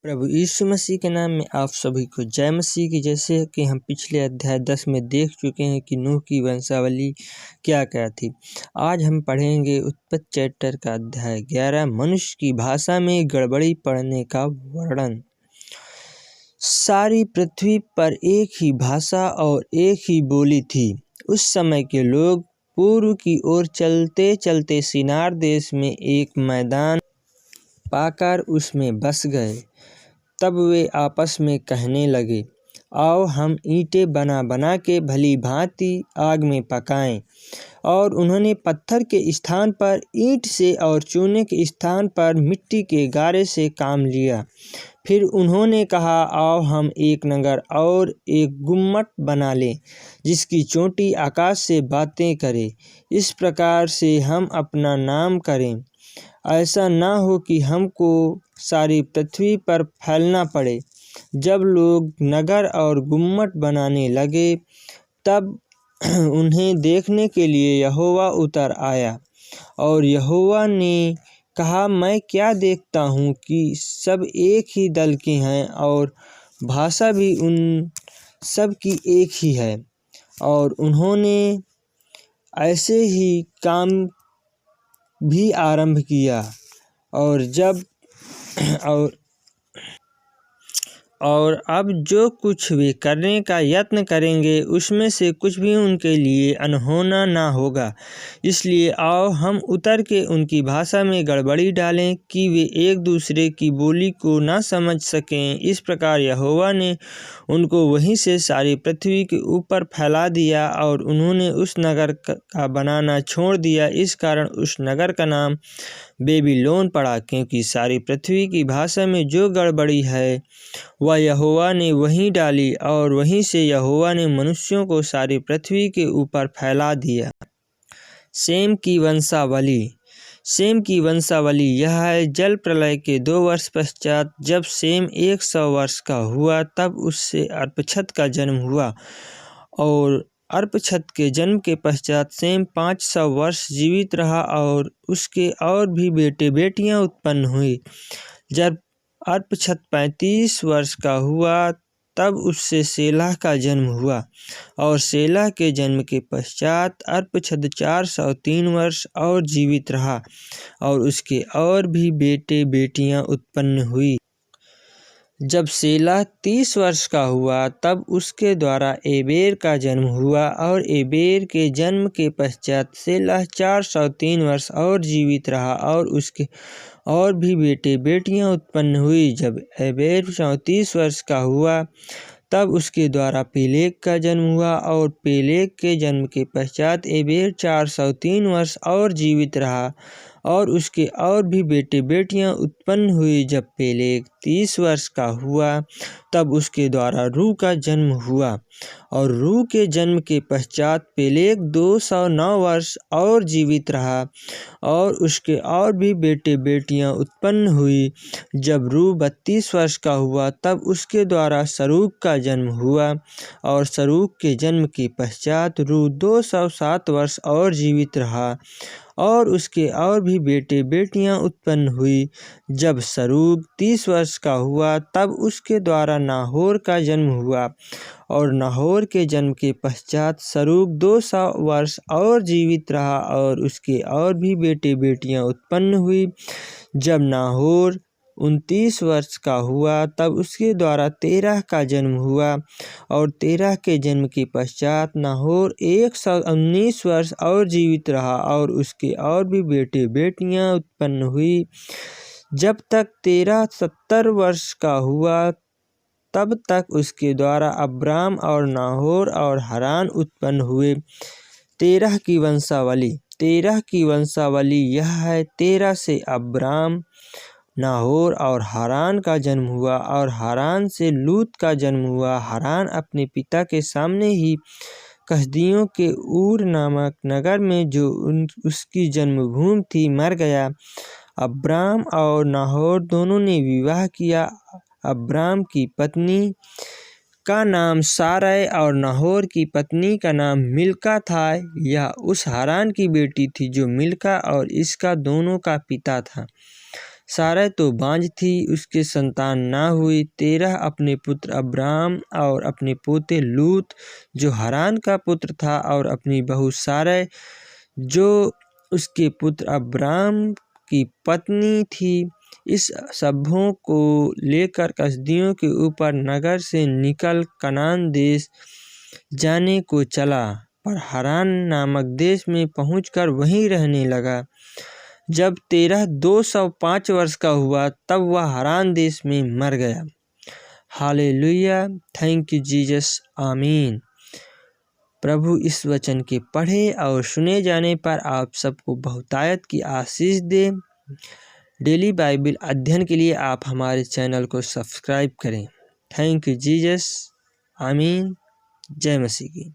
प्रभु यीशु मसीह के नाम में आप सभी को जय मसीह की। जैसे कि हम पिछले अध्याय 10 में देख चुके हैं कि नूह की वंशावली क्या क्या थी। आज हम पढ़ेंगे उत्पत्ति चैप्टर का अध्याय 11, मनुष्य की भाषा में गड़बड़ी पड़ने का वर्णन। सारी पृथ्वी पर एक ही भाषा और एक ही बोली थी। उस समय के लोग पूर्व की ओर चलते चलते सिनार देश में एक मैदान पाकर उसमें बस गए। तब वे आपस में कहने लगे, आओ हम ईंटें बना बना के भली भांति आग में पकाएं। और उन्होंने पत्थर के स्थान पर ईंट से और चूने के स्थान पर मिट्टी के गारे से काम लिया। फिर उन्होंने कहा, आओ हम एक नगर और एक गुम्मट बना लें, जिसकी चोटी आकाश से बातें करे। इस प्रकार से हम अपना नाम करें। ऐसा ना हो कि हमको सारी पृथ्वी पर फैलना पड़े। जब लोग नगर और गुम्मट बनाने लगे, तब उन्हें देखने के लिए यहोवा उतर आया। और यहोवा ने कहा, मैं क्या देखता हूँ कि सब एक ही दल के हैं और भाषा भी उन सब की एक ही है। और उन्होंने ऐसे ही काम भी आरंभ किया। और जब और अब जो कुछ वे करने का यत्न करेंगे, उसमें से कुछ भी उनके लिए अनहोना ना होगा। इसलिए आओ हम उतर के उनकी भाषा में गड़बड़ी डालें कि वे एक दूसरे की बोली को ना समझ सकें। इस प्रकार यहोवा ने उनको वहीं से सारी पृथ्वी के ऊपर फैला दिया और उन्होंने उस नगर का बनाना छोड़ दिया। इस कारण उस नगर का नाम बेबीलोन पड़ा, क्योंकि सारी पृथ्वी की भाषा में जो गड़बड़ी है वह यहोवा ने वहीं डाली। और वहीं से यहोवा ने मनुष्यों को सारी पृथ्वी के ऊपर फैला दिया। शेम की वंशावली। शेम की वंशावली यह है, जल प्रलय के 2 वर्ष पश्चात जब शेम 100 वर्ष का हुआ, तब उससे अर्पक्षद का जन्म हुआ। और अर्पक्षद के जन्म के पश्चात शेम 500 वर्ष जीवित रहा और उसके और भी बेटे बेटियां उत्पन्न हुई। जब अर्पक्षद 35 वर्ष का हुआ, तब उससे शेलह का जन्म हुआ। और शेलह के जन्म के पश्चात अर्पक्षद 403 वर्ष और जीवित रहा और उसके और भी बेटे बेटियां उत्पन्न हुई। जब शेलह 30 वर्ष का हुआ, तब उसके द्वारा एबेर का जन्म हुआ। और एबेर के जन्म के पश्चात शेलह 403 वर्ष और जीवित रहा और उसके और भी बेटे बेटियां उत्पन्न हुई। जब एबेर 34 वर्ष का हुआ, तब उसके द्वारा पेलेग का जन्म हुआ। और पेलेग के जन्म के पश्चात एबेर 403 वर्ष और जीवित रहा और उसके और भी बेटे बेटियां उत्पन्न हुई। जब पेलेग 30 वर्ष का हुआ, तब उसके द्वारा रू का जन्म हुआ। और रू के जन्म के पश्चात पेलेग 209 वर्ष और जीवित रहा और उसके और भी बेटे बेटियां उत्पन्न हुई। जब रू 32 वर्ष का हुआ, तब उसके द्वारा सरूग का जन्म हुआ। और सरूग के जन्म के पश्चात रू 207 वर्ष और जीवित रहा और उसके और भी बेटे बेटियां उत्पन्न हुई। जब सरूग 30 वर्ष का हुआ, तब उसके द्वारा नाहोर का जन्म हुआ। और नाहोर के जन्म के पश्चात सरूग 200 वर्ष और जीवित रहा और उसके और भी बेटे बेटियां उत्पन्न हुई। जब नाहोर 29 वर्ष का हुआ, तब उसके द्वारा तेरह का जन्म हुआ। और तेरह के जन्म के पश्चात नाहोर 119 वर्ष और जीवित रहा और उसके और भी बेटे बेटियां उत्पन्न हुई। जब तक तेरह 70 वर्ष का हुआ, तब तक उसके द्वारा अब्राम और नाहोर और हारान उत्पन्न हुए। तेरह की वंशावली। तेरह की वंशावली यह है, तेरह से अब्राम, नाहोर और हारान का जन्म हुआ। और हारान से लूत का जन्म हुआ। हारान अपने पिता के सामने ही कसदियों के ऊर नामक नगर में, जो उसकी जन्मभूमि थी, मर गया। अब्राम और नाहोर दोनों ने विवाह किया। अब्राम की पत्नी का नाम सारै और नाहोर की पत्नी का नाम मिल्का था। यह उस हारान की बेटी थी जो मिल्का और इसका दोनों का पिता था। सारै तो बाँझ थी, उसके संतान ना हुई। तेरह अपने पुत्र अब्राम और अपने पोते लूत जो हारान का पुत्र था, और अपनी बहू सारै जो उसके पुत्र अब्राम की पत्नी थी, इस सबों को लेकर कसदियों के ऊपर नगर से निकल कनान देश जाने को चला, पर हारान नामक देश में पहुंचकर वहीं रहने लगा। जब तेरह 205 वर्ष का हुआ, तब वह हारान देश में मर गया। हालेलुया, थैंक यू जीसस, आमीन। प्रभु इस वचन के पढ़े और सुने जाने पर आप सबको बहुतायत की आशीष दे। डेली बाइबल अध्ययन के लिए आप हमारे चैनल को सब्सक्राइब करें। थैंक यू जीसस, आमीन। जय मसीह की।